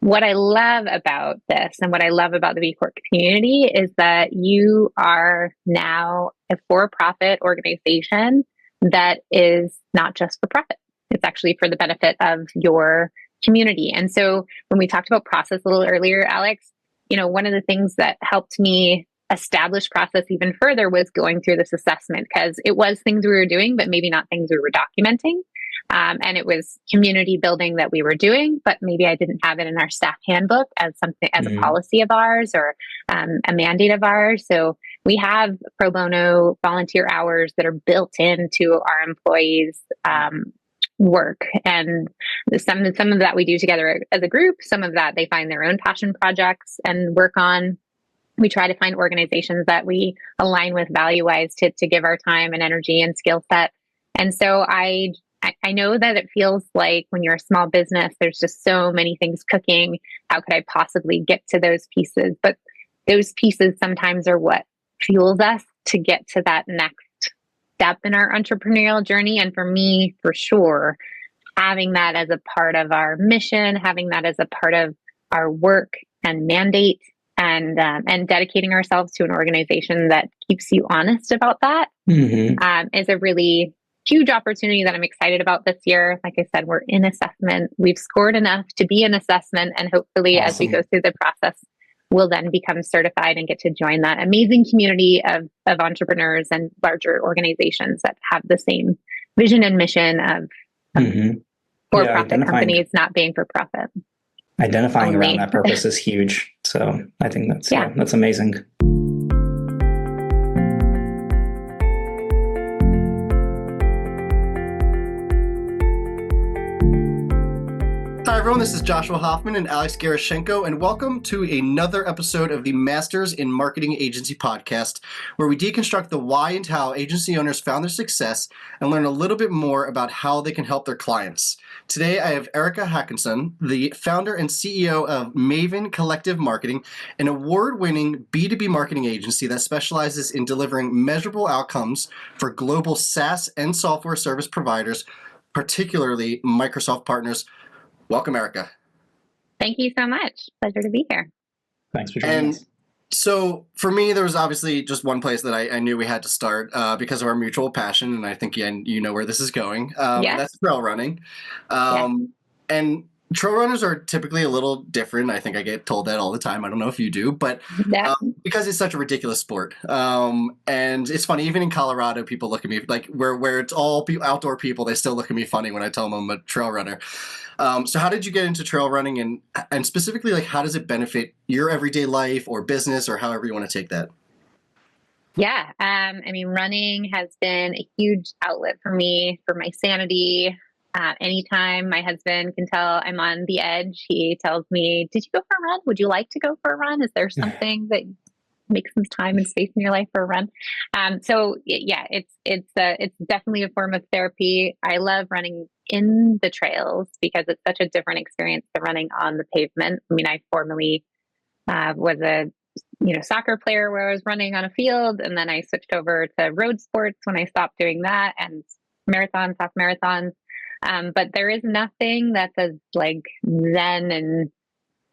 what I love about this and what I love about the B Corp community is that you are now a for-profit organization that is not just for profit. It's actually for the benefit of your community. And so when we talked about process a little earlier, Alex, one of the things that helped me establish process even further was going through this assessment, because it was things we were doing, but maybe not things we were documenting. And it was community building that we were doing, but maybe I didn't have it in our staff handbook as something, as a policy of ours or a mandate of ours. So we have pro bono volunteer hours that are built into our employees' work, and some of that we do together as a group. Some of that they find their own passion projects and work on. We try to find organizations that we align with value-wise to give our time and energy and skill set. And so I know that it feels like when you're a small business, there's just so many things cooking. How could I possibly get to those pieces? But those pieces sometimes are what fuels us to get to that next step in our entrepreneurial journey. And for me, for sure, having that as a part of our mission, having that as a part of our work and mandate, and dedicating ourselves to an organization that keeps you honest about that is a really huge opportunity that I'm excited about this year. Like I said, we're in assessment. We've scored enough to be in assessment, and hopefully as we go through the process, we'll then become certified and get to join that amazing community of entrepreneurs and larger organizations that have the same vision and mission of for-profit companies not being for profit. Identifying around that purpose is huge. So I think that's amazing. Hi, everyone. This is Joshua Hoffman and Alex Gerashenko, and welcome to another episode of the Masters in Marketing Agency podcast, where we deconstruct the why and how agency owners found their success and learn a little bit more about how they can help their clients. Today, I have Erica Hakonson, the founder and CEO of Maven Collective Marketing, an award-winning B2B marketing agency that specializes in delivering measurable outcomes for global SaaS and software service providers, particularly Microsoft partners. Welcome, Erica. Thank you so much. Pleasure to be here. Thanks for joining us. So for me, there was obviously just one place that I knew we had to start because of our mutual passion, and I think you know where this is going. That's trail running. And trail runners are typically a little different. I think I get told that all the time. I don't know if you do, but because it's such a ridiculous sport. And it's funny, even in Colorado, people look at me like where it's all outdoor people, they still look at me funny when I tell them I'm a trail runner. So how did you get into trail running, and specifically, like, how does it benefit your everyday life or business, or however you want to take that? Yeah. Running has been a huge outlet for me, for my sanity. Anytime my husband can tell I'm on the edge, he tells me, "Did you go for a run? Would you like to go for a run? Is there something that makes some time and space in your life for a run?" It's definitely a form of therapy. I love running in the trails because it's such a different experience than running on the pavement. I formerly was a soccer player where I was running on a field, and then I switched over to road sports when I stopped doing that, and marathons, half marathons. But there is nothing that's as like zen and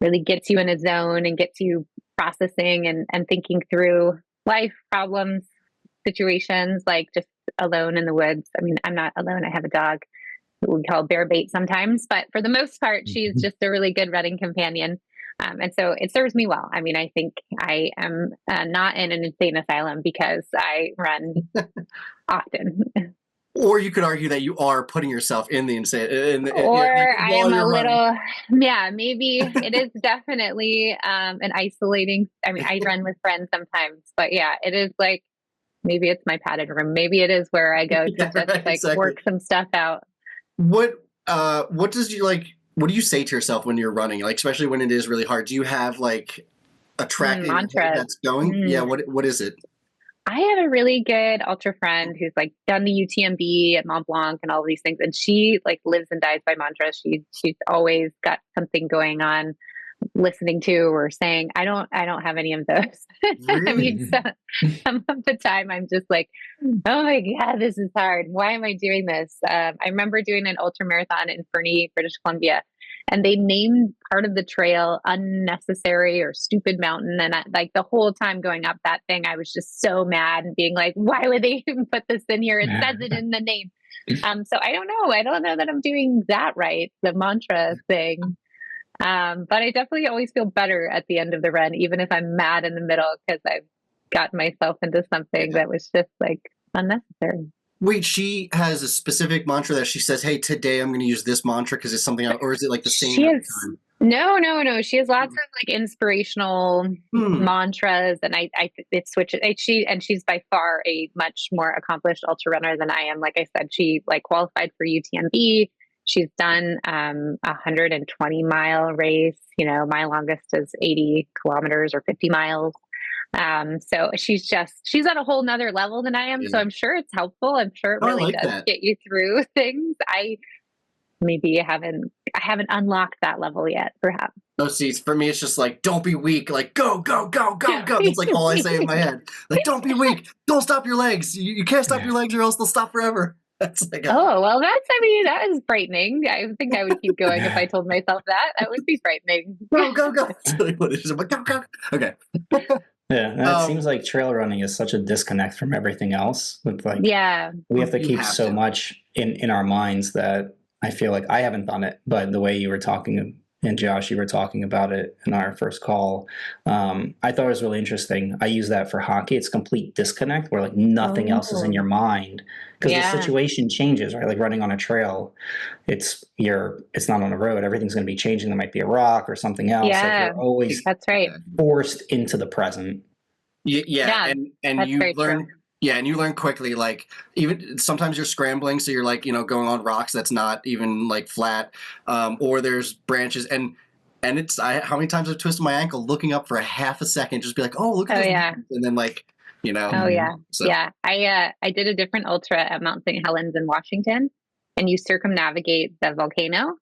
really gets you in a zone and gets you processing and thinking through life problems, situations, like just alone in the woods. I'm not alone. I have a dog who we call bear bait sometimes, but for the most part, she's just a really good running companion. And so it serves me well. I think I am not in an insane asylum because I run often. Or you could argue that you are putting yourself in the insane. I am a little, maybe it is definitely an isolating. I run with friends sometimes, but it is like, maybe it's my padded room. Maybe it is where I go to just work some stuff out. What do you say to yourself when you're running? Like, especially when it is really hard, do you have like a track mantra that's going? Yeah. What is it? I have a really good ultra friend who's like done the UTMB at Mont Blanc and all of these things. And she like lives and dies by mantras. She's always got something going on, listening to or saying. I don't have any of those. Really? Some of the time I'm just like, oh my God, this is hard. Why am I doing this? I remember doing an ultra marathon in Fernie, British Columbia. and they named part of the trail Unnecessary or Stupid Mountain. And like the whole time going up that thing, I was just so mad and being like, why would they even put this in here? It says it in the name. So I don't know. I don't know that I'm doing that right, the mantra thing. But I definitely always feel better at the end of the run, even if I'm mad in the middle, because I've got myself into something that was just like unnecessary. Wait, she has a specific mantra that she says, hey, today I'm going to use this mantra because it's something, or is it like the same She every has, time? no. She has lots of like inspirational mantras, and it switches. She's by far a much more accomplished ultra runner than I am. Like I said, she like qualified for UTMB. She's done 120-mile race. You know, my longest is 80 kilometers or 50 miles. So she's at a whole nother level than I am. So I'm sure it's helpful. I'm sure it really does get you through things. I haven't unlocked that level yet, perhaps. No, see, for me, it's just like, don't be weak. Like, go, go, go, go, go. That's like all I say in my head. Like, don't be weak. Don't stop your legs. You can't stop your legs or else they'll stop forever. That's like, well, that is frightening. I think I would keep going if I told myself that. That would be frightening. Go, go, go. What is it? Go, go. Okay. Yeah, it seems like trail running is such a disconnect from everything else. With like, we have to keep so much in our minds that I feel like I haven't done it. But the way you were talking, and Josh, you were talking about it in our first call, I thought it was really interesting. I use that for hockey. It's complete disconnect where like nothing else is in your mind because the situation changes, right? Like running on a trail, it's not on a road. Everything's going to be changing. There might be a rock or something else. Yeah, like you're always forced into the present. Yeah. And you learn. True. Yeah, and you learn quickly, like, even sometimes you're scrambling, so you're like, going on rocks that's not even like flat, or there's branches, and it's, how many times I've twisted my ankle looking up for a half a second, just be like, oh, look at this, and then like, Oh yeah, so. Yeah. I did a different ultra at Mount St. Helens in Washington, and you circumnavigate the volcano.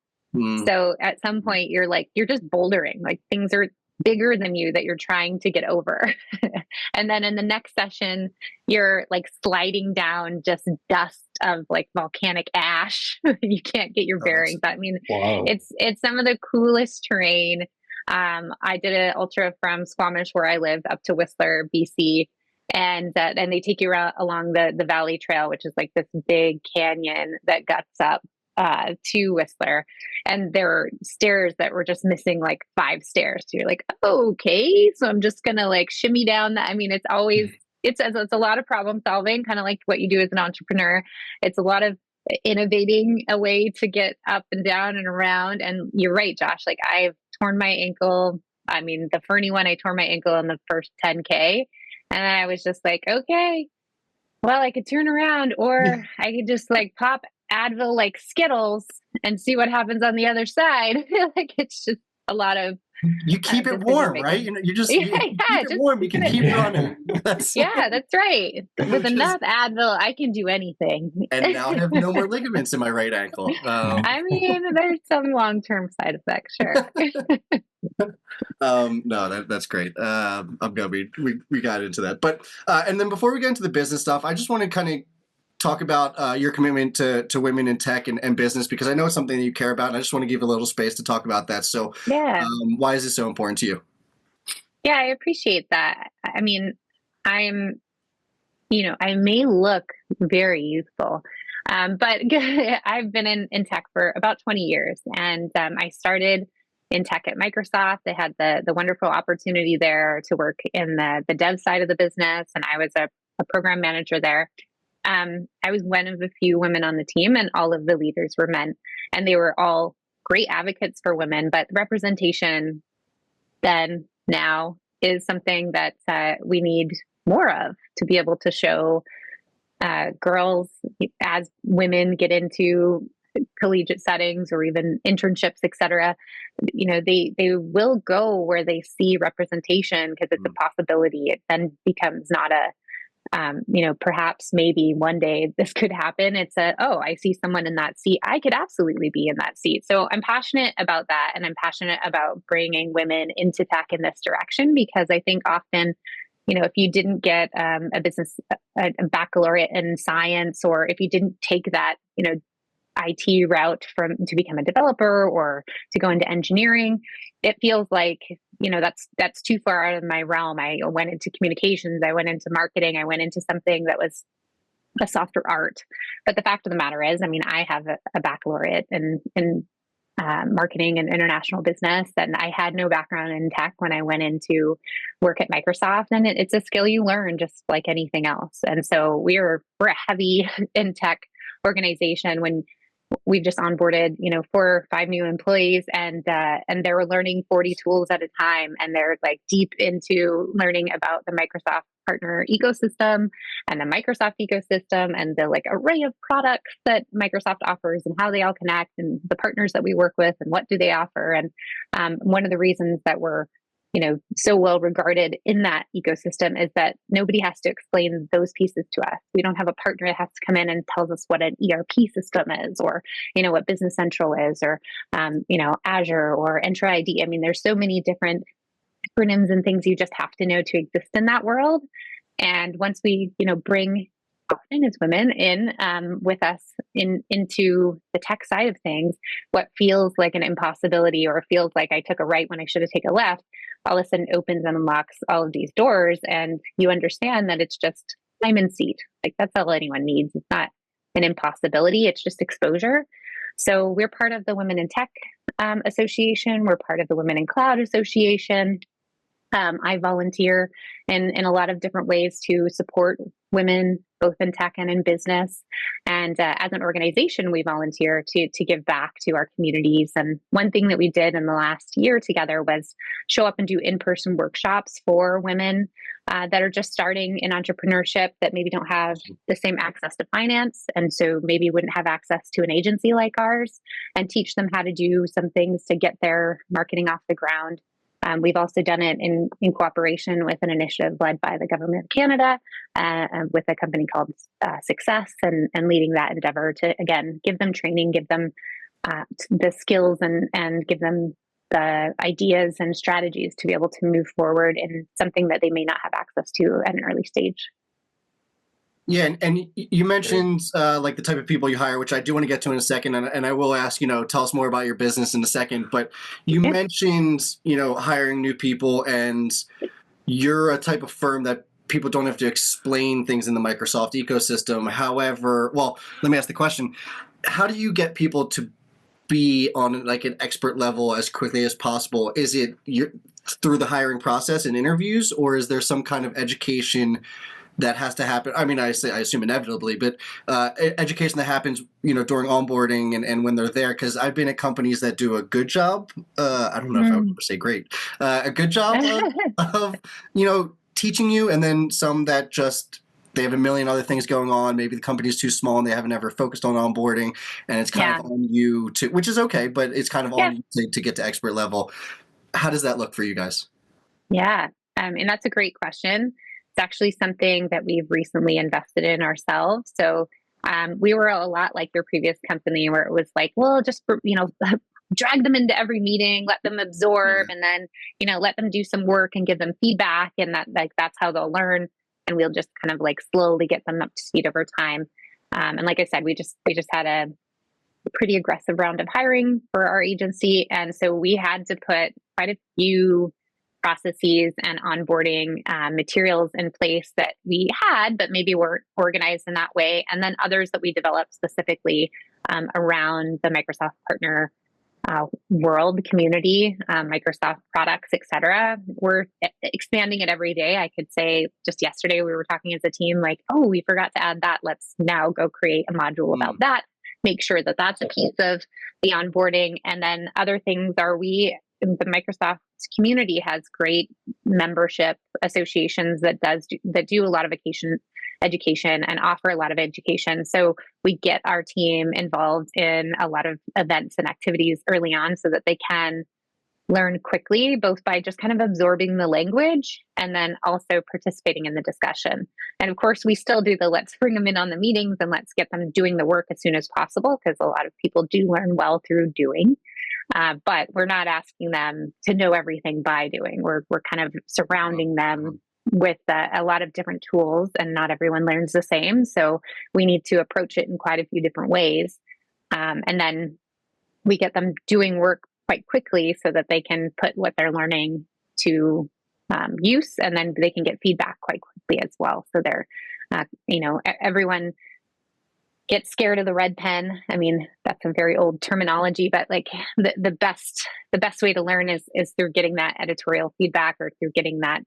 So at some point you're just bouldering, like things are bigger than you that you're trying to get over. And then in the next session, you're like sliding down just dust of like volcanic ash. You can't get your bearings. I mean, it's some of the coolest terrain. I did an ultra from Squamish, where I live, up to Whistler, BC. And then they take you along the Valley Trail, which is like this big canyon that guts up to Whistler, and there were stairs that were just missing like 5 stairs. So you're like, okay, so I'm just gonna like shimmy down that. I mean, it's a lot of problem solving, kind of like what you do as an entrepreneur. It's a lot of innovating a way to get up and down and around. And you're right, Josh, like I've torn my ankle. I mean, the Fernie one, I tore my ankle in the first 10K, and I was just like, okay, well, I could turn around, or I could just like pop Advil like Skittles and see what happens on the other side. I feel like it's just a lot of you keep it warm, right? You just keep it warm. You can keep running. That's right. With enough Advil, I can do anything. And now I have no more ligaments in my right ankle. I mean, there's some long-term side effects, sure. No, that's great. I'm gonna we got into that, but and then before we get into the business stuff, I just want to kind of talk about your commitment to women in tech and business, because I know it's something that you care about, and I just want to give a little space to talk about that. So why is this so important to you? Yeah, I appreciate that. I mean, I may look very youthful, but I've been in tech for about 20 years, and I started in tech at Microsoft. I had the wonderful opportunity there to work in the dev side of the business, and I was a program manager there. I was one of the few women on the team, and all of the leaders were men, and they were all great advocates for women. But representation then now is something that we need more of, to be able to show girls, as women get into collegiate settings or even internships, etc. They will go where they see representation, because it's a possibility. It then becomes not a perhaps maybe one day this could happen. It's I see someone in that seat. I could absolutely be in that seat. So I'm passionate about that. And I'm passionate about bringing women into tech in this direction, because I think often, if you didn't get a baccalaureate in science, or if you didn't take that, IT route to become a developer or to go into engineering. It feels like, that's too far out of my realm. I went into communications, I went into marketing, I went into something that was a softer art. But the fact of the matter is, I have a baccalaureate in marketing and international business, and I had no background in tech when I went into work at Microsoft. And it's a skill you learn just like anything else. And so we're a heavy in tech organization. When we've just onboarded, 4 or 5 new employees, and they were learning 40 tools at a time, and they're like deep into learning about the Microsoft partner ecosystem and the Microsoft ecosystem and the array of products that Microsoft offers and how they all connect and the partners that we work with and what do they offer. And one of the reasons that we're so well regarded in that ecosystem is that nobody has to explain those pieces to us. We don't have a partner that has to come in and tells us what an ERP system is, or, what Business Central is, or, Azure or Entra ID. There's so many different acronyms and things you just have to know to exist in that world. And once we, bring often as women in with us into the tech side of things, what feels like an impossibility or feels like I took a right when I should have taken a left, all of a sudden opens and unlocks all of these doors. And you understand that it's just time and seat. That's all anyone needs. It's not an impossibility. It's just exposure. So we're part of the Women in Tech Association. We're part of the Women in Cloud Association. I volunteer in a lot of different ways to support women, both in tech and in business. And as an organization, we volunteer to give back to our communities. And one thing that we did in the last year together was show up and do in-person workshops for women that are just starting in entrepreneurship, that maybe don't have the same access to finance, and so maybe wouldn't have access to an agency like ours, and teach them how to do some things to get their marketing off the ground. We've also done it in cooperation with an initiative led by the Government of Canada with a company called Success, and leading that endeavor to, again, give them training, give them the skills and give them the ideas and strategies to be able to move forward in something that they may not have access to at an early stage. Yeah, and you mentioned the type of people you hire, which I do want to get to in a second, and I will ask, tell us more about your business in a second. But you mentioned, hiring new people, and you're a type of firm that people don't have to explain things in the Microsoft ecosystem. However, well, let me ask the question: how do you get people to be on an expert level as quickly as possible? Is it through the hiring process and interviews, or is there some kind of education that has to happen? I assume inevitably, but education that happens, during onboarding and when they're there. Because I've been at companies that do a good job. I don't know if I would say great. A good job of teaching you, and then some that just they have a million other things going on. Maybe the company's too small and they haven't ever focused on onboarding, and it's kind of on you to, which is okay, but it's kind of on you to get to expert level. How does that look for you guys? Yeah, and that's a great question. It's actually something that we've recently invested in ourselves. So we were a lot like your previous company, where it was like, well, just drag them into every meeting, let them absorb, and then let them do some work and give them feedback, and that's how they'll learn. And we'll just kind of slowly get them up to speed over time. And like I said, we just had a pretty aggressive round of hiring for our agency, and so we had to put quite a few processes and onboarding materials in place that we had, but maybe weren't organized in that way. And then others that we developed specifically around the Microsoft partner world community, Microsoft products, etc. We're expanding it every day. I could say just yesterday we were talking as a team oh, we forgot to add that. Let's now go create a module about that. Make sure that that's a piece of the onboarding. And then other things are the Microsoft community has great membership associations that do a lot of education and offer a lot of education. So we get our team involved in a lot of events and activities early on so that they can learn quickly, both by just kind of absorbing the language and then also participating in the discussion. And of course, we still do let's bring them in on the meetings and let's get them doing the work as soon as possible, because a lot of people do learn well through doing. But we're not asking them to know everything by doing. We're kind of surrounding them with a lot of different tools, and not everyone learns the same. So we need to approach it in quite a few different ways. And then we get them doing work quite quickly so that they can put what they're learning to use, and then they can get feedback quite quickly as well. So they're, everyone gets scared of the red pen. I mean, that's a very old terminology, but like the best way to learn is through getting that editorial feedback, or through getting that,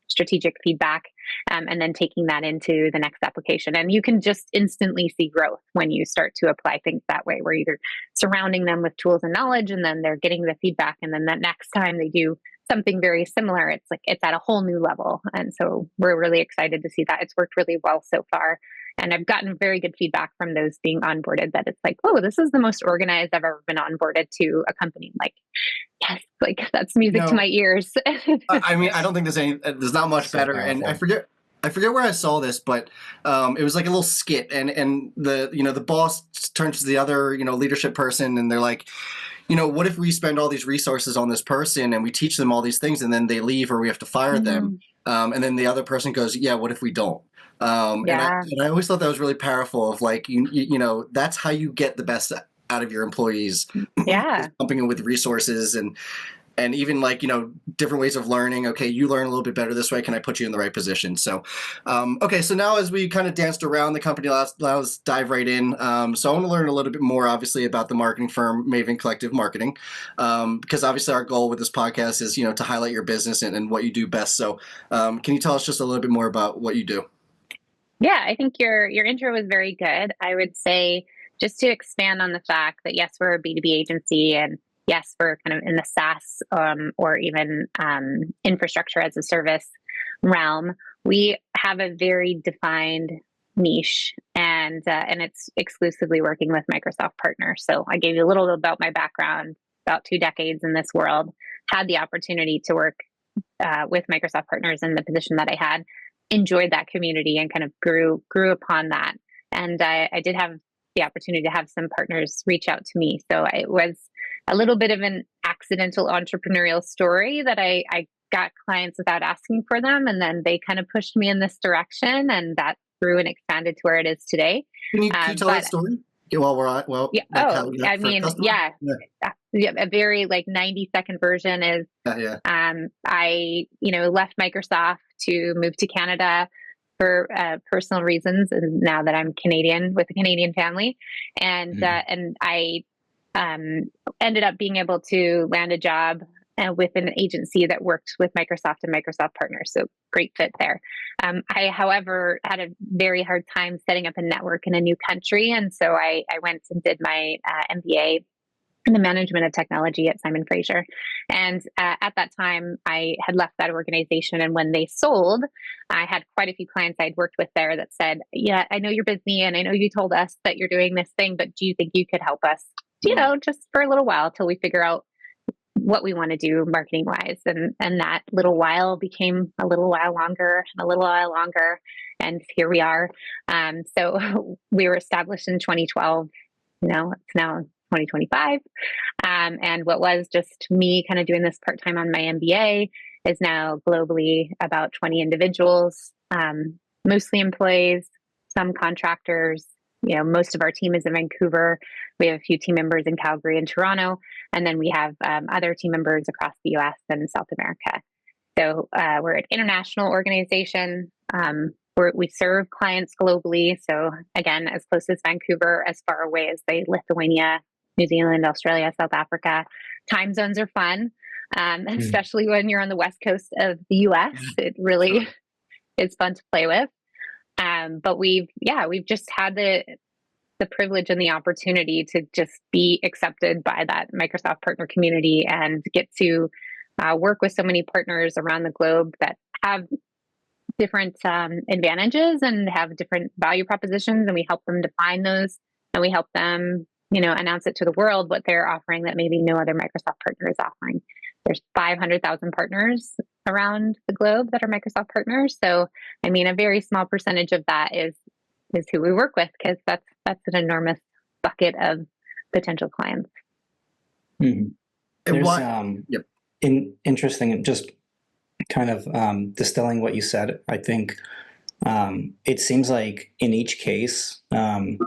strategic feedback, and then taking that into the next application. And you can just instantly see growth when you start to apply things that way, where you're surrounding them with tools and knowledge, and then they're getting the feedback. And then that next time they do something very similar, it's at a whole new level. And so we're really excited to see that. It's worked really well so far. And I've gotten very good feedback from those being onboarded, that it's like, oh, this is the most organized I've ever been onboarded to a company. Like, yes, like that's music to my ears. I mean, I don't think there's not much better. And I forget where I saw this, but it was like a little skit, and the boss turns to the other, leadership person, and they're like, what if we spend all these resources on this person and we teach them all these things, and then they leave, or we have to fire them? And then the other person goes, yeah, what if we don't? And I always thought that was really powerful, of like, that's how you get the best out of your employees. Yeah. Pumping them with resources and even like, different ways of learning. Okay, you learn a little bit better this way. Can I put you in the right position? So, okay. So now, as we kind of danced around the company, let's dive right in. So I want to learn a little bit more, obviously, about the marketing firm, Maven Collective Marketing, because obviously our goal with this podcast is, to highlight your business and what you do best. So can you tell us just a little bit more about what you do? Yeah, I think your intro was very good. I would say, just to expand on the fact that, yes, we're a B2B agency, and yes, we're kind of in the SaaS or even infrastructure as a service realm. We have a very defined niche, and it's exclusively working with Microsoft partners. So I gave you a little bit about my background, about 2 decades in this world, had the opportunity to work with Microsoft partners in the position that I had, enjoyed that community, and kind of grew upon that. And I did have the opportunity to have some partners reach out to me. So it was a little bit of an accidental entrepreneurial story that I got clients without asking for them. And then they kind of pushed me in this direction, and that grew and expanded to where it is today. Can you tell that story? While we're at, yeah. A very 90-second version is, I, left Microsoft to move to Canada for personal reasons, and now that I'm Canadian with a Canadian family, and I ended up being able to land a job with an agency that worked with Microsoft and Microsoft partners. So great fit there. I, however, had a very hard time setting up a network in a new country. And so I went and did my MBA in the management of technology at Simon Fraser. And at that time, I had left that organization. And when they sold, I had quite a few clients I'd worked with there that said, yeah, I know you're busy, and I know you told us that you're doing this thing, but do you think you could help us, just for a little while till we figure out what we want to do marketing wise? And that little while became a little while longer and a little while longer. And here we are. So we were established in 2012. It's now 2025. And what was just me kind of doing this part-time on my MBA is now globally about 20 individuals, mostly employees, some contractors. Most of our team is in Vancouver. We have a few team members in Calgary and Toronto, and then we have other team members across the US and South America. So we're an international organization. We serve clients globally. So again, as close as Vancouver, as far away as Lithuania, New Zealand, Australia, South Africa. Time zones are fun, especially when you're on the West Coast of the US. It really is fun to play with. But we've just had the privilege and the opportunity to just be accepted by that Microsoft partner community, and get to work with so many partners around the globe that have different advantages and have different value propositions. And we help them define those, and we help them, announce it to the world what they're offering that maybe no other Microsoft partner is offering. There's 500,000 partners around the globe that are Microsoft partners. So, I mean, a very small percentage of that is who we work with, because that's an enormous bucket of potential clients. Mm-hmm. There's interesting, just kind of distilling what you said. I think it seems like in each case,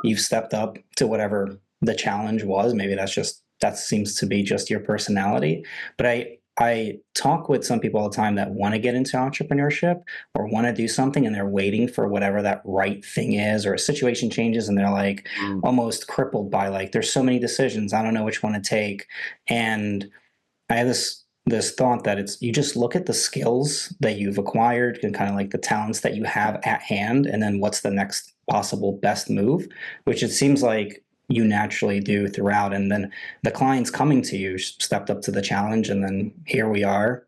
you've stepped up to whatever the challenge was. Maybe that seems to be just your personality. But I talk with some people all the time that want to get into entrepreneurship or want to do something, and they're waiting for whatever that right thing is, or a situation changes and they're like almost crippled by like, there's so many decisions, I don't know which one to take. And I have this thought that you just look at the skills that you've acquired and kind of like the talents that you have at hand, and then what's the next possible best move, which it seems like you naturally do throughout. And then the clients coming to you stepped up to the challenge. And then here we are,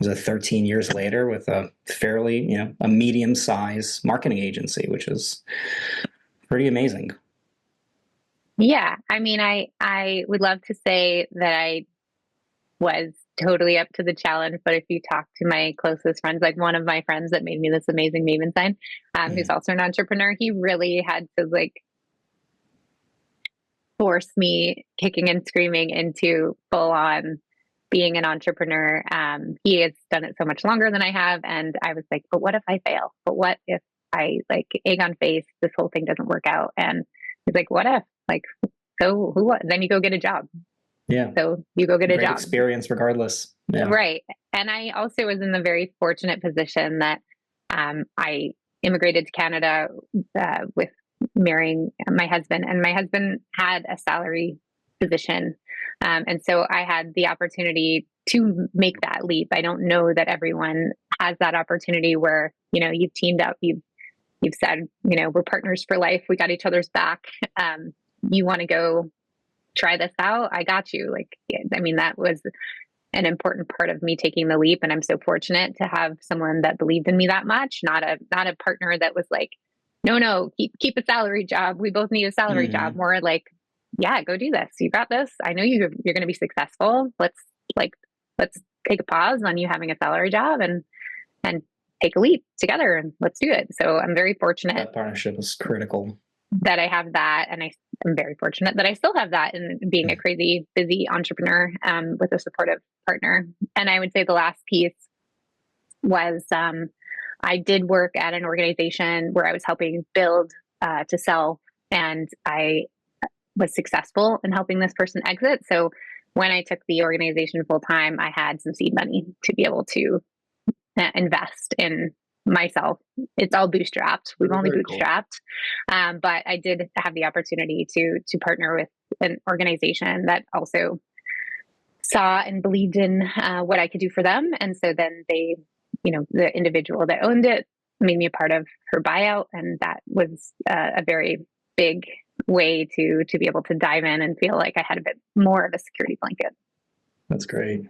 it was 13 years later with a fairly, a medium-sized marketing agency, which is pretty amazing. Yeah. I mean, I would love to say that I was totally up to the challenge, but if you talk to my closest friends, like one of my friends that made me this amazing Maven sign, who's also an entrepreneur, he really had to like force me kicking and screaming into full on being an entrepreneur. He has done it so much longer than I have. And I was like, but what if I fail? But what if I like egg on face, this whole thing doesn't work out? And he's like, what if? Like, so what? Then you go get a job. Yeah. So you go get a job. Experience regardless. Yeah. Right. And I also was in the very fortunate position that I immigrated to Canada with marrying my husband, and my husband had a salary position. And so I had the opportunity to make that leap. I don't know that everyone has that opportunity where, you've teamed up, you've said, we're partners for life. We got each other's back. You want to go try this out? I got you. Like, I mean, that was an important part of me taking the leap. And I'm so fortunate to have someone that believed in me that much, not a partner that was like, no, keep a salary job. We both need a salary job. More like, yeah, go do this. You got this. I know you're going to be successful. Let's take a pause on you having a salary job and take a leap together, and let's do it. So I'm very fortunate. That partnership is critical. That I have that. And I'm very fortunate that I still have that in being a crazy busy entrepreneur with a supportive partner. And I would say the last piece was I did work at an organization where I was helping build to sell, and I was successful in helping this person exit. So when I took the organization full time, I had some seed money to be able to invest in myself. It's all bootstrapped. We've only bootstrapped. Cool. But I did have the opportunity to partner with an organization that also saw and believed in what I could do for them. And so then they, the individual that owned it made me a part of her buyout. And that was a very big way to be able to dive in and feel like I had a bit more of a security blanket. That's great.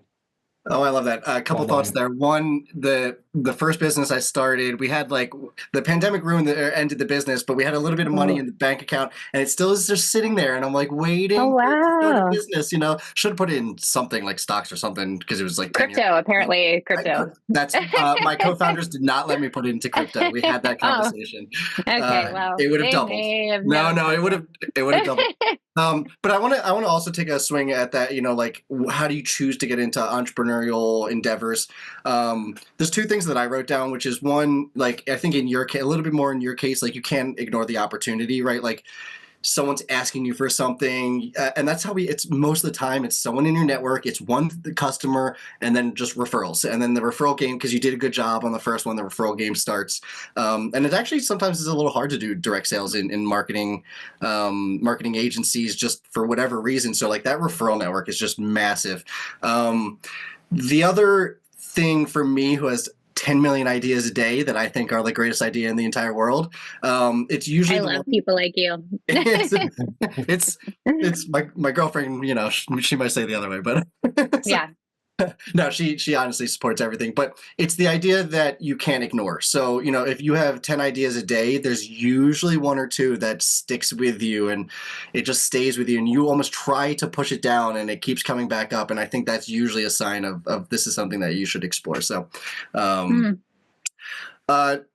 Oh, I love that. A couple thoughts there. One, the first business I started, we had like the pandemic ended the business, but we had a little bit of money in the bank account, and it still is just sitting there. And I'm like waiting for it to start a business. Should have put it in something like stocks or something, because it was like crypto. Apparently, crypto. That's my co-founders did not let me put it into crypto. We had that conversation. Okay, well, it would have doubled. No, it would have doubled. But I want to also take a swing at that. Like, how do you choose to get into entrepreneurial endeavors? There's two things that I wrote down, which is one, like, I think in your case, a little bit more in your case, like, you can't ignore the opportunity, right? Like, someone's asking you for something, and that's how it's most of the time, it's someone in your network, it's one customer, and then just referrals. And then the referral game, because you did a good job on the first one, the referral game starts. And it actually sometimes is a little hard to do direct sales in marketing agencies, just for whatever reason. So like that referral network is just massive. The other thing for me, who has 10 million ideas a day that I think are the greatest idea in the entire world. It's usually I love people like you. it's my girlfriend, she might say the other way, but yeah. No, she honestly supports everything, but it's the idea that you can't ignore. So, if you have 10 ideas a day, there's usually one or two that sticks with you and it just stays with you, and you almost try to push it down and it keeps coming back up. And I think that's usually a sign of this is something that you should explore. So, I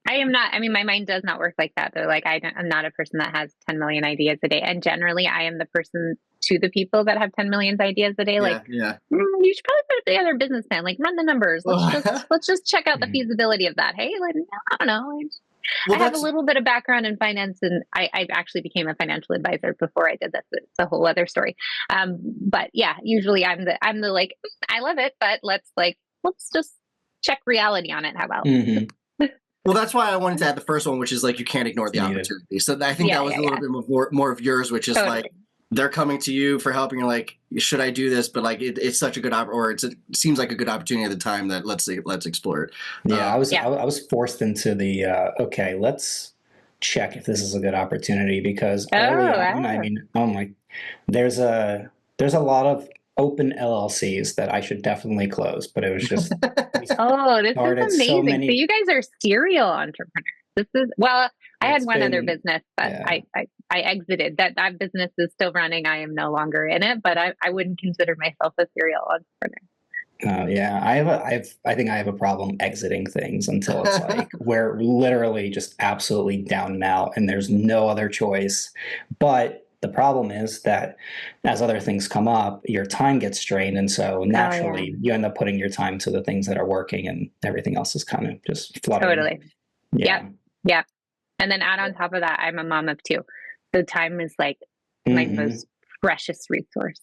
am not, my mind does not work like that though. Like I'm not a person that has 10 million ideas a day. And generally I am the person to the people that have 10 million ideas a day. You should probably put together a business plan, like run the numbers. Let's just check out the feasibility of that. Hey, like, I don't know. I have a little bit of background in finance, and I actually became a financial advisor before I did this. It's a whole other story. But yeah, usually I'm the like, I love it, but let's just check reality on it. How about? Mm-hmm. Well, that's why I wanted to add the first one, which is like, you can't ignore the opportunity. So I think that was a little bit more of yours, which is like, they're coming to you for help, and you're like, should I do this? But like, it's such a good it seems like a good opportunity at the time that let's explore it. Yeah, I was forced into the okay, let's check if this is a good opportunity, because early on, I mean, there's a lot of open LLCs that I should definitely close, but it was just this is amazing. So you guys are serial entrepreneurs. This is I had one other business, but I exited. That business is still running. I am no longer in it, but I wouldn't consider myself a serial entrepreneur. I think I have a problem exiting things until it's like we're literally just absolutely down and out, and there's no other choice. But the problem is that as other things come up, your time gets strained, and so naturally you end up putting your time to the things that are working, and everything else is kind of just fluttering. Totally. Yeah. And then add on top of that, I'm a mom of two. So time is like my most precious resource.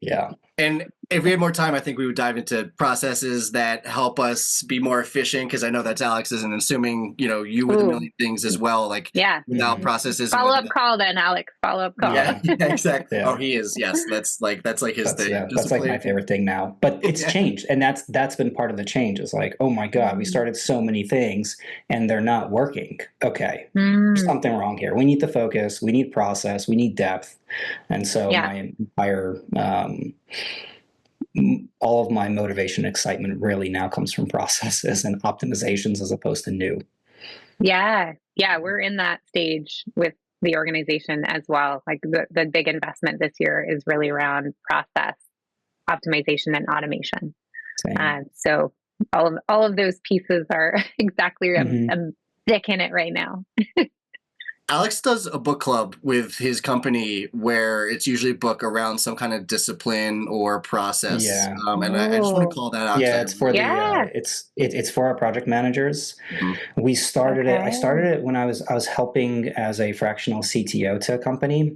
Yeah. And if we had more time, I think we would dive into processes that help us be more efficient, because I know that's Alex's, and assuming, you with a million things as well, like without processes. Follow-up call then, Alex. Follow-up call. Yeah, exactly. Yeah. Oh, he is. Yes. That's like his thing. Yeah, that's like my favorite thing now. But it's changed. And that's been part of the change. It's like, oh my God, we started so many things and they're not working. Okay. There's something wrong here. We need to focus. We need process. We need depth. And so my entire all of my motivation and excitement really now comes from processes and optimizations as opposed to new. Yeah. We're in that stage with the organization as well. Like the big investment this year is really around process optimization and automation. So all of those pieces are exactly, I'm thick in it right now. Alex does a book club with his company where it's usually a book around some kind of discipline or process. Yeah. And I just want to call that out. Yeah, it's for it's for our project managers. Mm-hmm. We started it. I started it when I was helping as a fractional CTO to a company.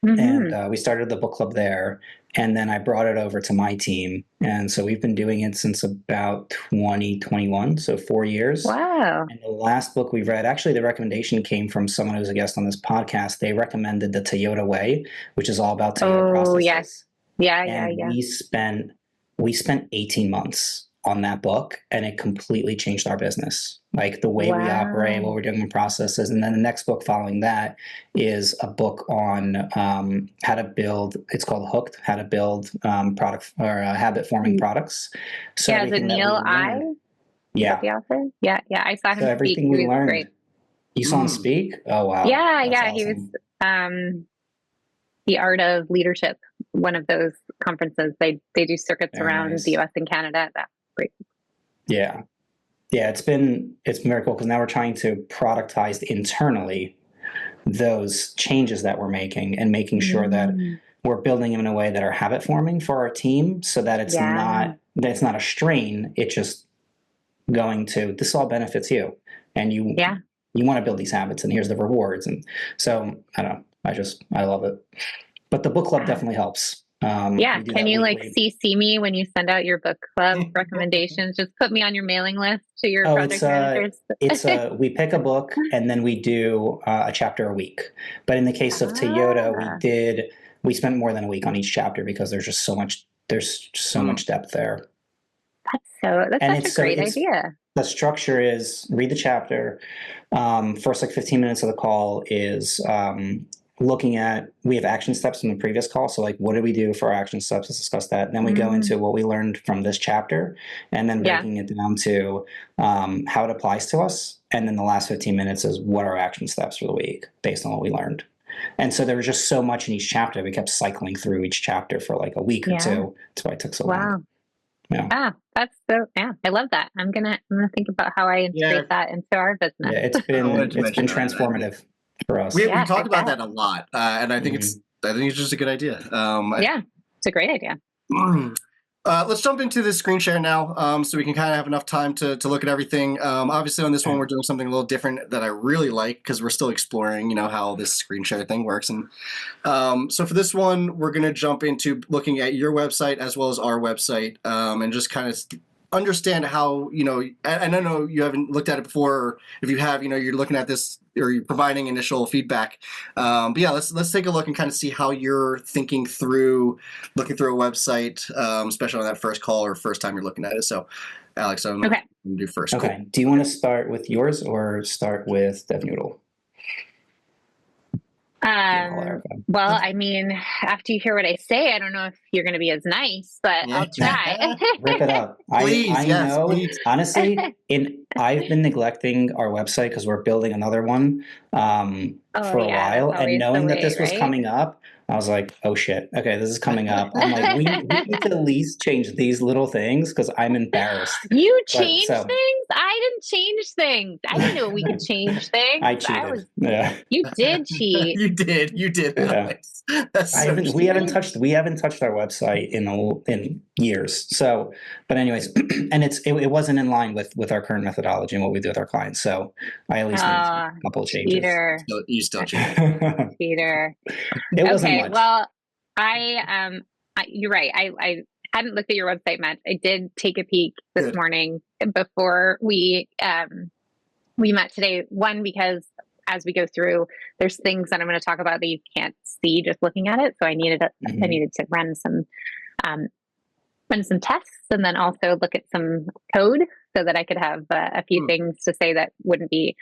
And we started the book club there, and then I brought it over to my team. And so we've been doing it since about 2021, so 4 years. Wow. And the last book we read, actually the recommendation came from someone who was a guest on this podcast. They recommended The Toyota Way, which is all about Toyota processes. Yes. Yeah. We spent 18 months on that book, and it completely changed our business, like the way we operate, what we're doing in processes. And then the next book following that is a book on how to build, it's called Hooked, how to build product or habit forming products. So is it Neil I? Yeah. The author? Yeah. I saw him speak. Everything we learned. Great. You saw him speak? Oh, wow. Yeah. Awesome. He was The Art of Leadership, one of those conferences. They do circuits around the US and Canada. That's great. Yeah. It's very cool because now we're trying to productize internally those changes that we're making and making sure that we're building them in a way that are habit forming for our team, so that it's not a strain. It's just going to, this all benefits you, and you want to build these habits, and here's the rewards. And so I don't know. I love it. But the book club definitely helps. Can you CC me when you send out your book club recommendations? Just put me on your mailing list to your project managers. We pick a book and then we do a chapter a week. But in the case of Toyota, we spent more than a week on each chapter because there's just so much depth there. That's such a great idea. The structure is read the chapter. First 15 minutes of the call is looking at, we have action steps from the previous call. So like, what did we do for our action steps? Let's discuss that. And then we go into what we learned from this chapter, and then breaking it down to how it applies to us. And then the last 15 minutes is what are our action steps for the week based on what we learned. And so there was just so much in each chapter. We kept cycling through each chapter for like a week or two. That's why it took so long. Yeah. I love that. I'm gonna think about how I integrate that into our business. Yeah, it's been transformative for us. We talked about that a lot, and I think it's just a good idea. It's a great idea. Let's jump into this screen share now, so we can kind of have enough time to look at everything. Obviously, on this one, we're doing something a little different that I really like because we're still exploring, how this screen share thing works. And so for this one, we're going to jump into looking at your website as well as our website, and just kind of understand how, and I know you haven't looked at it before, or if you have, you're looking at this or you're providing initial feedback. But yeah, let's take a look and kind of see how you're thinking through looking through a website, especially on that first call or first time you're looking at it. So Alex, I'm going to do first. Okay. Cool. Do you want to start with yours or start with DevNoodle? Well, I mean, after you hear what I say, I don't know if you're going to be as nice, but I'll try. Rip it up. Please, I yes, know, please. Honestly, I've been neglecting our website because we're building another one for a while. And knowing that this was coming up, I was like, oh shit, okay, this is coming up. I'm like, we need to at least change these little things because I'm embarrassed. You changed things? I didn't change things. I didn't know we could change things. I cheated. You did cheat. You did. Yeah. Nice. We haven't touched our website in years. So, but anyways, and it wasn't in line with our current methodology and what we do with our clients. So I at least made a couple of changes. Cheater. You still cheated. Cheater. It wasn't much. Well, you're right. I hadn't looked at your website much. I did take a peek this morning before we met today. One, because as we go through, there's things that I'm going to talk about that you can't see just looking at it. So I needed to run some tests and then also look at some code so that I could have a few things to say that wouldn't be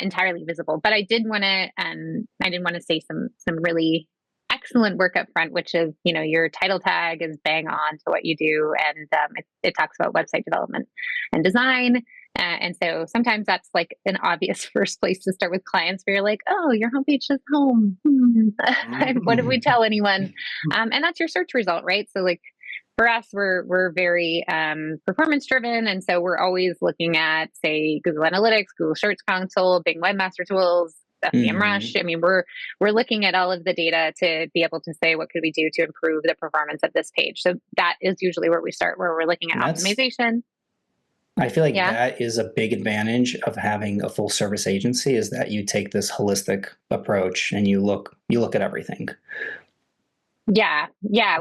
entirely visible. But I did want to say some really excellent work up front, which is, your title tag is bang on to what you do. And it talks about website development and design. And so sometimes that's like an obvious first place to start with clients where you're like, oh, your homepage is home. What did we tell anyone? And that's your search result, right? So like for us, we're very performance driven. And so we're always looking at, say, Google Analytics, Google Search Console, Bing Webmaster Tools, SEMrush. I mean, we're looking at all of the data to be able to say, what could we do to improve the performance of this page? So that is usually where we start, where we're looking at optimization. I feel like that is a big advantage of having a full service agency, is that you take this holistic approach and you look at everything. Yeah. I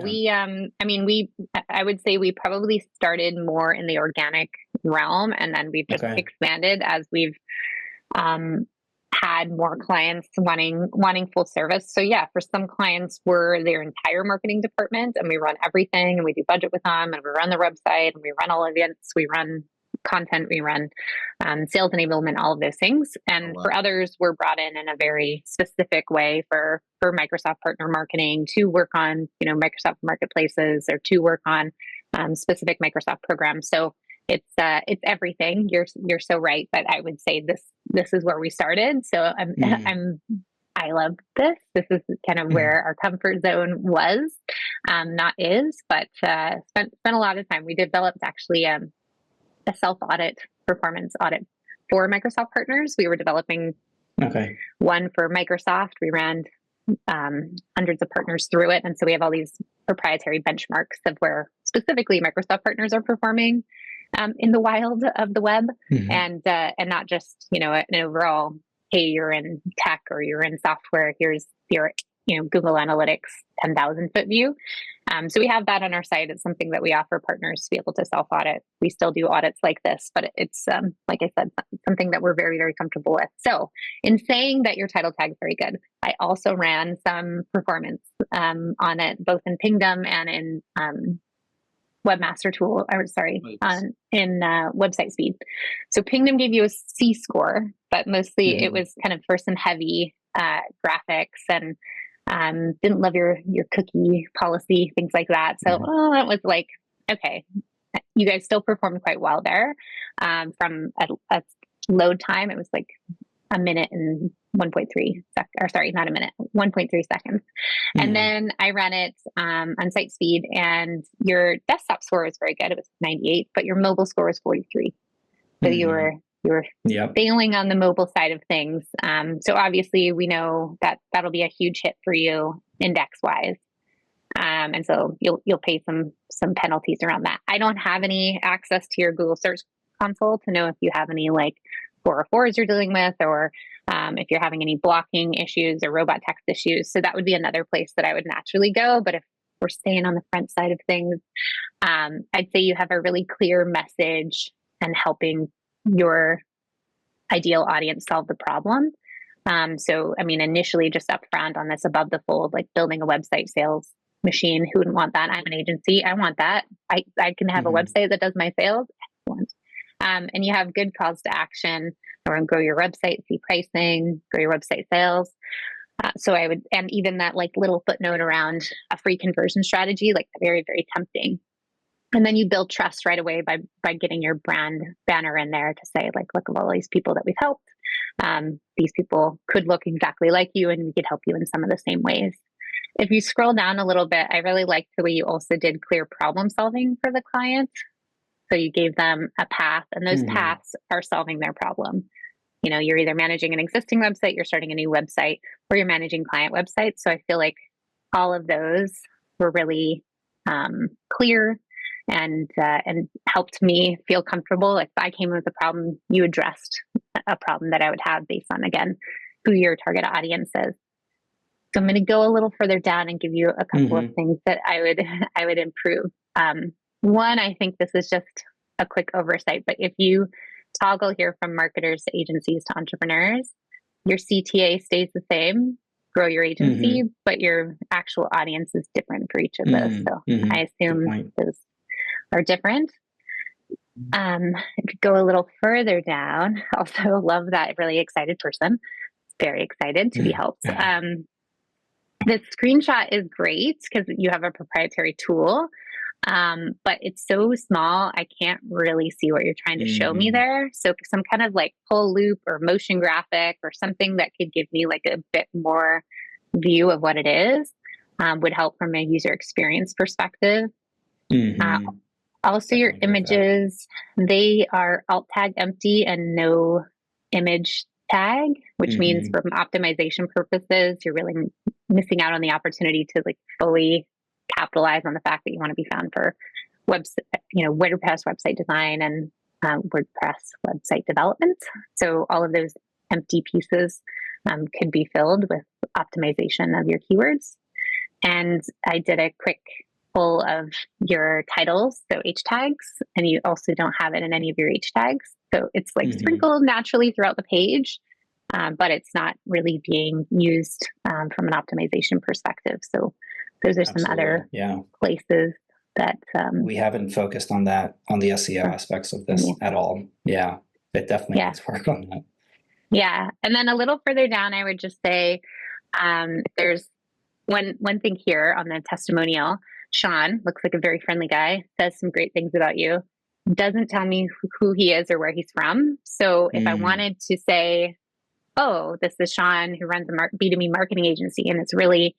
would say we probably started more in the organic realm, and then we've just expanded as we've had more clients wanting full service. So yeah, for some clients, we're their entire marketing department, and we run everything, and we do budget with them, and we run the website, and we run all events, we run content, we run sales enablement, all of those things. And for others, we're brought in a very specific way for Microsoft partner marketing to work on, Microsoft marketplaces, or to work on specific Microsoft programs. So it's everything. You're so right, but I would say this is where we started. So I love this. This is kind of where our comfort zone was, not is, but spent a lot of time. We developed actually a self-audit, performance audit for Microsoft partners. We were developing one for Microsoft. We ran hundreds of partners through it. And so we have all these proprietary benchmarks of where specifically Microsoft partners are performing in the wild of the web, and not just, an overall, hey, you're in tech or you're in software, here's your, Google Analytics 10,000 foot view. So we have that on our site. It's something that we offer partners to be able to self-audit. We still do audits like this, but it's, like I said, something that we're very, very comfortable with. So in saying that your title tag is very good, I also ran some performance on it, both in Pingdom and in Webmaster Tool, in Website Speed. So Pingdom gave you a C score, but mostly it was kind of for some heavy graphics, and didn't love your cookie policy, things like that. So it was like, okay, you guys still performed quite well there. From a load time, it was like a minute and 1.3 not a minute, 1.3 seconds. And then I ran it on site speed, and your desktop score was very good. It was 98, but your mobile score was 43. So you were failing on the mobile side of things. So obviously we know that that'll be a huge hit for you index wise. And so you'll pay some penalties around that. I don't have any access to your Google Search Console to know if you have any like 404s you're dealing with, or if you're having any blocking issues or robot text issues. So that would be another place that I would naturally go. But if we're staying on the front side of things, I'd say you have a really clear message and helping your ideal audience solve the problem. So, I mean, initially just upfront on this above the fold, like building a website sales machine. Who wouldn't want that? I'm an agency. I want that. I can have a website that does my sales. Excellent. And you have good calls to action around grow your website, see pricing, grow your website sales. So I would, and even that like little footnote around a free conversion strategy, like very, very tempting. And then you build trust right away by getting your brand banner in there to say like, look at all these people that we've helped. These people could look exactly like you and we could help you in some of the same ways. If you scroll down a little bit, I really liked the way you also did clear problem solving for the client. So you gave them a path, and those paths are solving their problem. You know, you're either managing an existing website, you're starting a new website, or you're managing client websites. So I feel like all of those were really clear and helped me feel comfortable. If I came with a problem, you addressed a problem that I would have based on, again, who your target audience is. So I'm going to go a little further down and give you a couple of things that I would improve. One, I think this is just a quick oversight, but if you toggle here from marketers to agencies to entrepreneurs, your CTA stays the same, grow your agency, but your actual audience is different for each of those. So I assume those are different. If you go a little further down, also love that really excited person. Very excited to be helped. The screenshot is great because you have a proprietary tool, but it's so small, I can't really see what you're trying to show me there. So some kind of like pull loop or motion graphic or something that could give me like a bit more view of what it is would help from a user experience perspective. Also, your images, they are alt tag empty and no image tag, which means from optimization purposes, you're really missing out on the opportunity to like fully capitalize on the fact that you want to be found for WordPress website design and WordPress website development. So all of those empty pieces could be filled with optimization of your keywords. And I did a quick pull of your titles, so H tags, and you also don't have it in any of your H tags. So it's like sprinkled naturally throughout the page, but it's not really being used from an optimization perspective. So those are some other places that we haven't focused on that, on the SEO aspects of this at all. Yeah, it definitely needs work on that. Yeah. And then a little further down, I would just say there's one thing here on the testimonial. Sean looks like a very friendly guy, says some great things about you, doesn't tell me who he is or where he's from. So if I wanted to say, oh, this is Sean who runs a B2B marketing agency, and it's really,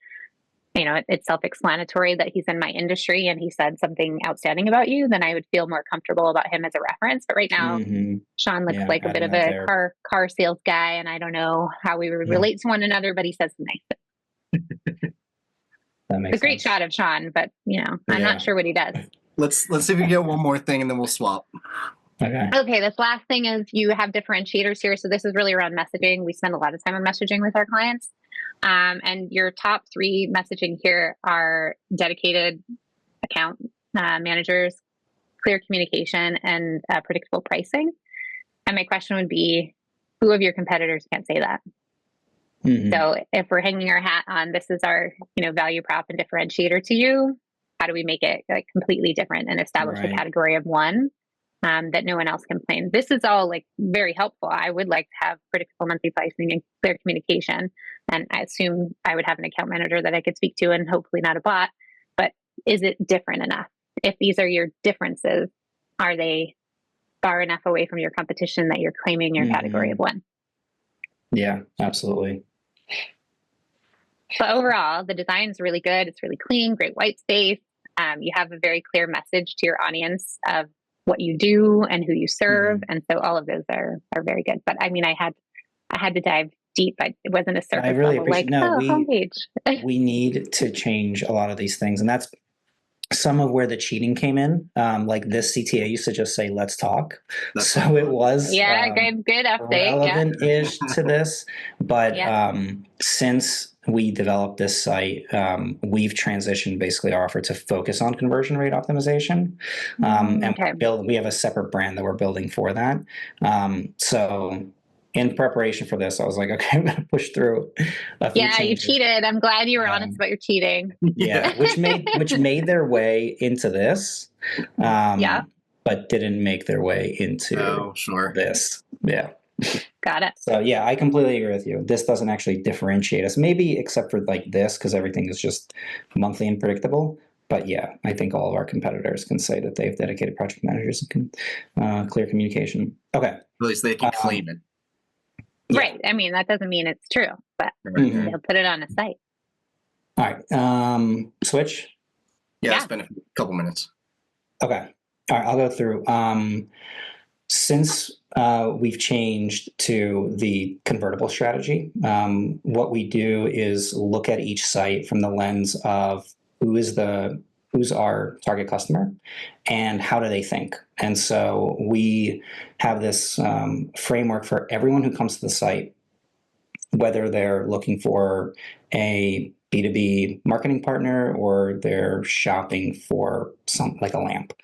it's self-explanatory that he's in my industry and he said something outstanding about you, then I would feel more comfortable about him as a reference. But right now, Sean looks like a bit of a car sales guy, and I don't know how we would relate to one another, but he says some nice things. That makes a great shot of Sean, but I'm not sure what he does. Let's see if we can get one more thing and then we'll swap. Okay, this last thing is you have differentiators here. So this is really around messaging. We spend a lot of time on messaging with our clients. And your top 3 messaging here are dedicated account managers, clear communication, and predictable pricing. And my question would be, who of your competitors can't say that? So if we're hanging our hat on this is our value prop and differentiator to you, how do we make it like completely different and establish a category of one that no one else can claim? This is all like very helpful. I would like to have predictable monthly pricing and clear communication. And I assume I would have an account manager that I could speak to, and hopefully not a bot. But is it different enough? If these are your differences, are they far enough away from your competition that you're claiming your category of one? Yeah, absolutely. But overall, the design is really good. It's really clean, great white space. You have a very clear message to your audience of what you do and who you serve. And so all of those are very good. But I mean, I had to dive deep. It wasn't a surface I really level, appreciate. homepage. We need to change a lot of these things, and that's some of where the cheating came in. Like this CTA used to just say, "Let's talk," so it was good update, relevant-ish to this. But since we developed this site, we've transitioned basically our offer to focus on conversion rate optimization, and we have a separate brand that we're building for that. So in preparation for this, I was like, okay, I'm going to push through a few changes. You cheated. I'm glad you were honest about your cheating. Which made their way into this, but didn't make their way into this. Yeah. Got it. So I completely agree with you. This doesn't actually differentiate us, maybe except for like this, because everything is just monthly and predictable. But I think all of our competitors can say that they have dedicated project managers and clear communication. Okay. At least they can claim it. Right. I mean, that doesn't mean it's true, but they'll put it on a site. All right. Switch? Yeah, it's been a couple minutes. Okay. All right. I'll go through. Since we've changed to the convertible strategy, what we do is look at each site from the lens of who's our target customer and how do they think. And so we have this framework for everyone who comes to the site, whether they're looking for a B2B marketing partner or they're shopping for something like a lamp.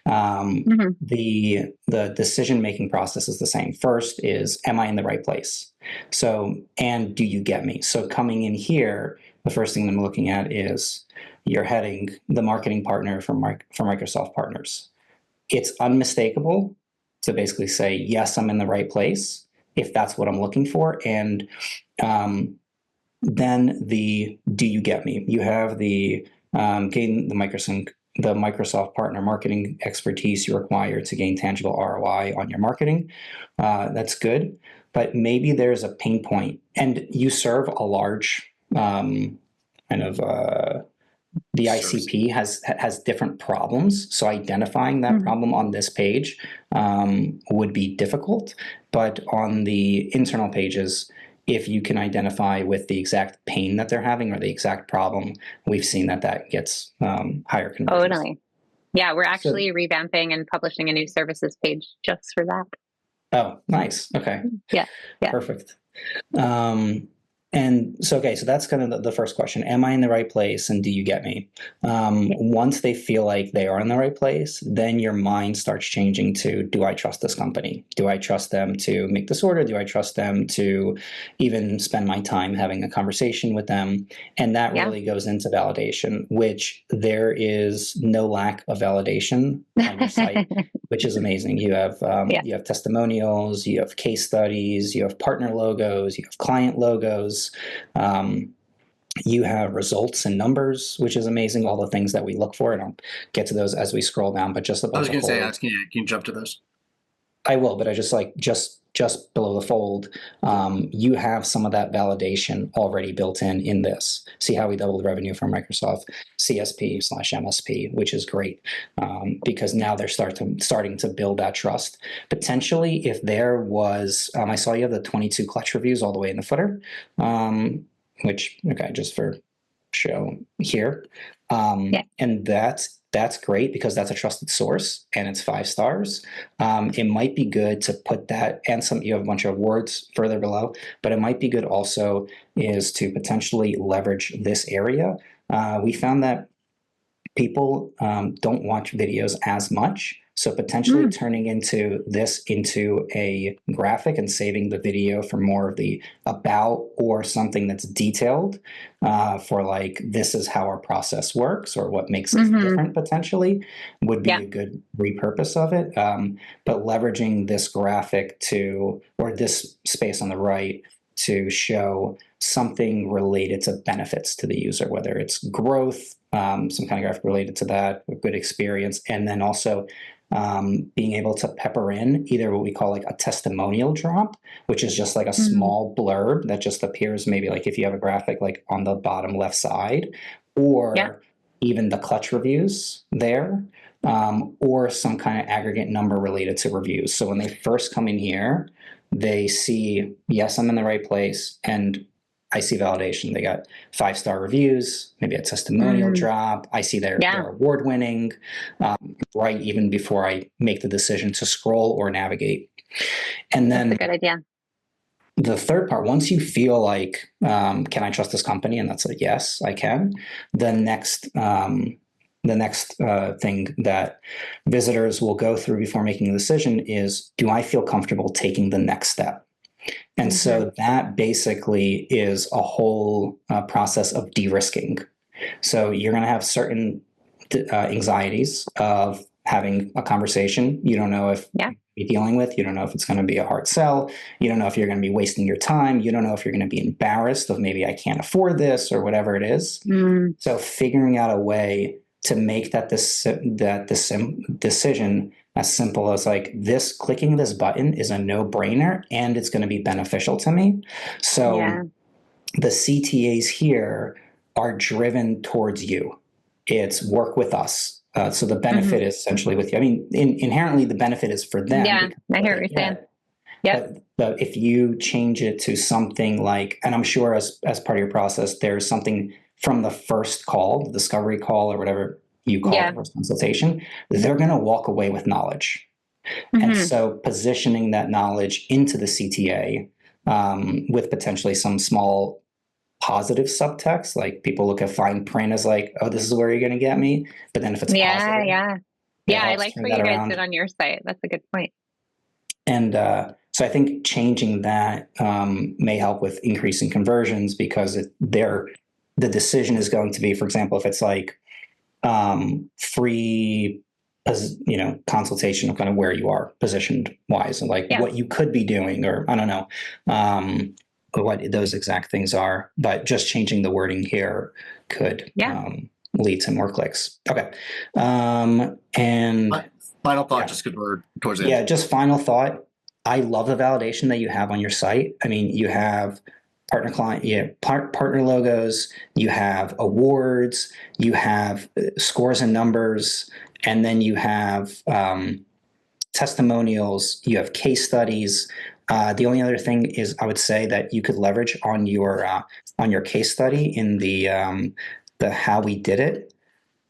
The decision-making process is the same. First is, am I in the right place? So, and do you get me? So coming in here, the first thing I'm looking at is you're heading the marketing partner for Microsoft Partners. It's unmistakable to basically say, yes, I'm in the right place, if that's what I'm looking for. And then the do you get me? You have the gain the Microsoft partner marketing expertise you require to gain tangible ROI on your marketing. That's good, but maybe there's a pain point, and you serve a large the ICP has different problems. So identifying that problem on this page would be difficult, but on the internal pages, if you can identify with the exact pain that they're having or the exact problem, we've seen that gets higher conversions. Totally. Yeah, we're actually revamping and publishing a new services page just for that. Oh, nice. Okay. Yeah. Perfect. And so, so that's kind of the first question. Am I in the right place and do you get me? Once they feel like they are in the right place, then your mind starts changing to, do I trust this company? Do I trust them to make this order? Do I trust them to even spend my time having a conversation with them? And that really goes into validation, which there is no lack of validation on your site, which is amazing. You have you have testimonials, you have case studies, you have partner logos, you have client logos. You have results and numbers, which is amazing. All the things that we look for, and I'll get to those as we scroll down. But just above, I was going to say, can you jump to those? I will, but I just below the fold, you have some of that validation already built in this. See how we doubled revenue from Microsoft CSP/MSP, which is great, because now they're starting to build that trust. Potentially, if there was, I saw you have the 22 clutch reviews all the way in the footer, which, just for show here. And that's great because that's a trusted source and it's 5 stars. It might be good to put that, and you have a bunch of words further below, but it might be good also is to potentially leverage this area. We found that people don't watch videos as much. So potentially turning into a graphic and saving the video for more of the about or something that's detailed for like, this is how our process works or what makes us different potentially would be a good repurpose of it. But leveraging this graphic or this space on the right to show something related to benefits to the user, whether it's growth, some kind of graphic related to that, a good experience, and then also being able to pepper in either what we call like a testimonial drop, which is just like a small blurb that just appears maybe like if you have a graphic like on the bottom left side, or even the clutch reviews there. or some kind of aggregate number related to reviews. So when they first come in here, they see, yes, I'm in the right place, and I see validation. They got 5-star reviews, maybe a testimonial drop. I see they're award-winning, right even before I make the decision to scroll or navigate. And then that's a good idea. The third part, once you feel like, can I trust this company? And that's a yes, I can. The next thing that visitors will go through before making a decision is, do I feel comfortable taking the next step? And so that basically is a whole process of de-risking. So you're going to have certain anxieties of having a conversation. You don't know if you're dealing with, you don't know if it's going to be a hard sell. You don't know if you're going to be wasting your time. You don't know if you're going to be embarrassed of maybe I can't afford this or whatever it is. So figuring out a way to make that decision as simple as like this, clicking this button is a no-brainer and it's going to be beneficial to me. So the CTAs here are driven towards you. It's work with us. So the benefit is essentially with you. I mean, inherently the benefit is for them. Yeah, I hear what you're saying. Yeah. But if you change it to something like, and I'm sure as part of your process, there's something from the first call, the discovery call or whatever you call it, first consultation, they're going to walk away with knowledge. And so positioning that knowledge into the CTA with potentially some small positive subtext, like people look at fine print as like, oh, this is where you're going to get me. But then if it's positive, I like what you guys did on your site. That's a good point. And so I think changing that may help with increasing conversions, because the decision is going to be, for example, if it's like free, consultation of kind of where you are positioned wise and like what you could be doing, or I don't know what those exact things are, but just changing the wording here could lead to more clicks. Okay. And final thought, just because we're towards the end. Yeah, just final thought. I love the validation that you have on your site. I mean, you have partner logos, you have awards, you have scores and numbers, and then you have testimonials, you have case studies. The only other thing is I would say that you could leverage on your case study in the how we did it.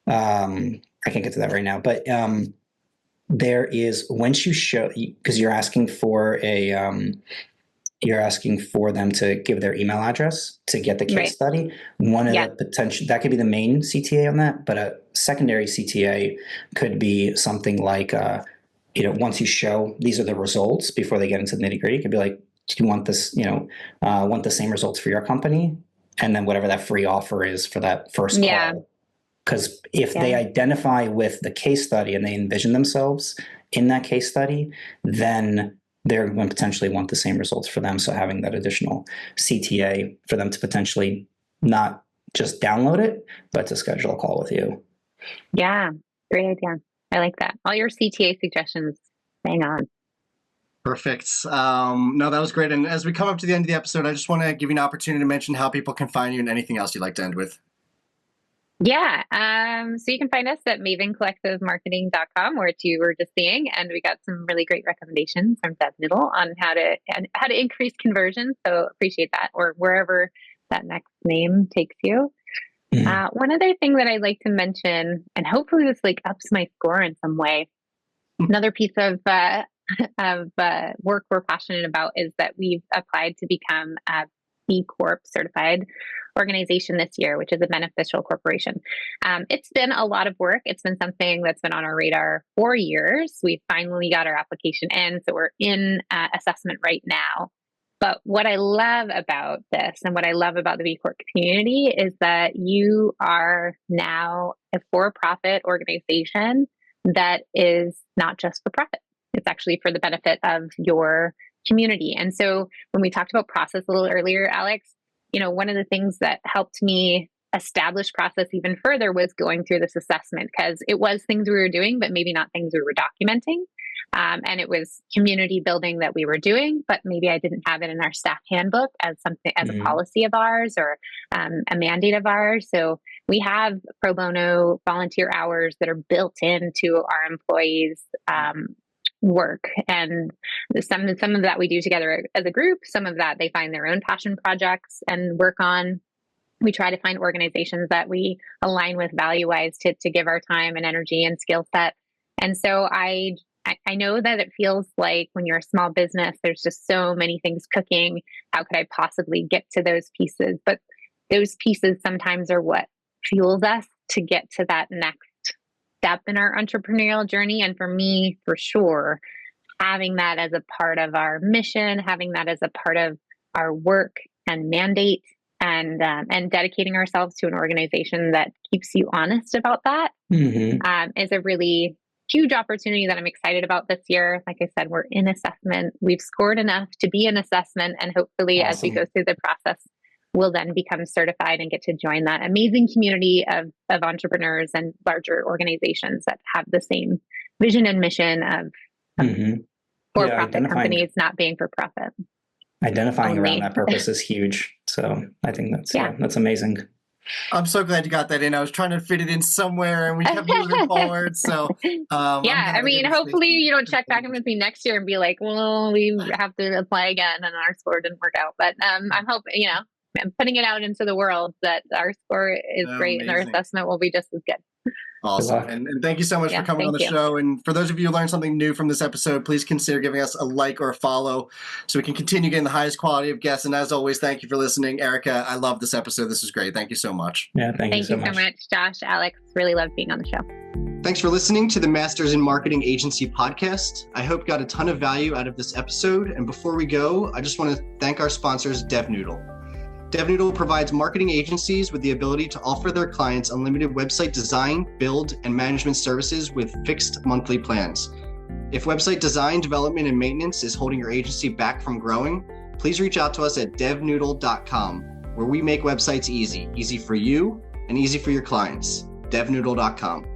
I can't get to that right now, but there is, once you show, because you're asking for them to give their email address to get the case study. One of the potential, that could be the main CTA on that, but a secondary CTA could be something like, once you show these are the results before they get into the nitty gritty, it could be like, do you want this, want the same results for your company? And then whatever that free offer is for that first call. Because if they identify with the case study and they envision themselves in that case study, then they're going to potentially want the same results for them. So having that additional CTA for them to potentially not just download it, but to schedule a call with you. Yeah, great idea. I like that. All your CTA suggestions, hang on. Perfect. No, that was great. And as we come up to the end of the episode, I just want to give you an opportunity to mention how people can find you and anything else you'd like to end with. Yeah. So you can find us at mavencollectivemarketing.com, which you were just seeing, and we got some really great recommendations from Deb Niddle on how to increase conversion. So appreciate that, or wherever that next name takes you. One other thing that I'd like to mention, and hopefully this like ups my score in some way. Another piece of work we're passionate about is that we've applied to become a B Corp certified organization this year, which is a beneficial corporation. It's been a lot of work. It's been something that's been on our radar for years. We finally got our application in, so we're in assessment right now. But what I love about this and what I love about the B Corp community is that you are now a for-profit organization that is not just for profit. It's actually for the benefit of your community. And so when we talked about process a little earlier, Alex, one of the things that helped me establish process even further was going through this assessment, because it was things we were doing, but maybe not things we were documenting. And it was community building that we were doing, but maybe I didn't have it in our staff handbook as something, as a policy of ours or a mandate of ours. So we have pro bono volunteer hours that are built into our employees' work, and some of that we do together as a group. Some of that they find their own passion projects and work on. We try to find organizations that we align with value-wise to give our time and energy and skill set. And so I know that it feels like when you're a small business, there's just so many things cooking. How could I possibly get to those pieces? But those pieces sometimes are what fuels us to get to that next step in our entrepreneurial journey. And for me, for sure, having that as a part of our mission, having that as a part of our work and mandate, and dedicating ourselves to an organization that keeps you honest about that is a really huge opportunity that I'm excited about this year. Like I said, we're in assessment. We've scored enough to be in assessment, and hopefully as we go through the process, we'll then become certified and get to join that amazing community of entrepreneurs and larger organizations that have the same vision and mission of for-profit companies not being for profit. Identifying around that purpose is huge. So I think that's amazing. I'm so glad you got that in. I was trying to fit it in somewhere and we kept moving forward. So I mean, hopefully you don't check back in with me next year and be like, well, we have to apply again and our score didn't work out. But I'm hoping, I'm putting it out into the world that our score is great and our assessment will be just as good. Awesome. And thank you so much for coming on the show. And for those of you who learned something new from this episode, please consider giving us a like or a follow so we can continue getting the highest quality of guests. And as always, thank you for listening. Erica, I love this episode. This is great. Thank you so much. Yeah, thank you so much, Josh, Alex. Really loved being on the show. Thanks for listening to the Masters in Marketing Agency podcast. I hope you got a ton of value out of this episode. And before we go, I just want to thank our sponsors, DevNoodle. DevNoodle provides marketing agencies with the ability to offer their clients unlimited website design, build, and management services with fixed monthly plans. If website design, development, and maintenance is holding your agency back from growing, please reach out to us at devnoodle.com, where we make websites easy for you and easy for your clients. devnoodle.com.